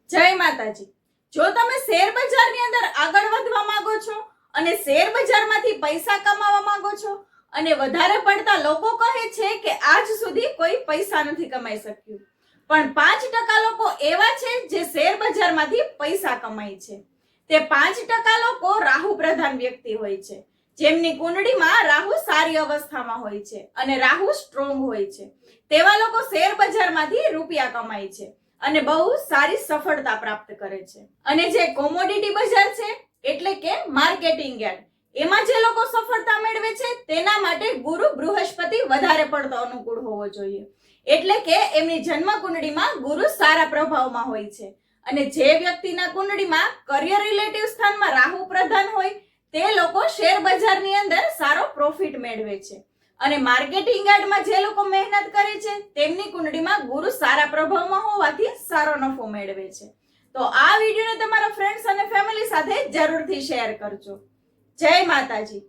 જય માતાજી। જો તમે શેર બજારની અંદર આગળ વધવા માંગો છો અને શેર બજારમાંથી પૈસા કમાવા માંગો છો અને વધારે પડતા લોકો કહે છે કે આજ સુધી કોઈ પૈસા નથી કમાઈ શક્યું, પણ 5% લોકો એવા છે જે શેર બજારમાંથી પૈસા કમાય છે। તે 5% લોકો રાહુ પ્રધાન વ્યક્તિ હોય છે, જેમની કુંડળીમાં રાહુ સારી અવસ્થામાં હોય છે અને રાહુ સ્ટ્રોંગ હોય છે। તેવા લોકો શેર બજારમાંથી રૂપિયા કમાય છે અને બહુ સારી સફળતા પ્રાપ્ત કરે છે। અને જે કોમોડિટી બજાર છે એટલે કે માર્કેટિંગ યાર્ડ, એમાં જે લોકો સફળતા મેળવે છે તેના માટે ગુરુ બૃહસ્પતિ વધારે પડતો અનુકૂળ હોવો જોઈએ, એટલે કે એમની જન્મ કુંડળીમાં ગુરુ સારા પ્રભાવમાં હોય છે। અને જે વ્યક્તિના કુંડળીમાં કરિયર રિલેટિવ સ્થાનમાં રાહુ પ્રધાન હોય તે લોકો શેર બજારની અંદર સારો પ્રોફિટ મેળવે છે। અને માર્કેટિંગ યાર્ડમાં જે લોકો મહેનત કરે છે તેમની કુંડળીમાં ગુરુ સારા પ્રભાવમાં હોવાથી સારો નફો મેળવે છે। તો આ વિડીયોને તમારા ફ્રેન્ડ્સ અને ફેમિલી સાથે જરૂરથી શેર કરજો। જય માતાજી।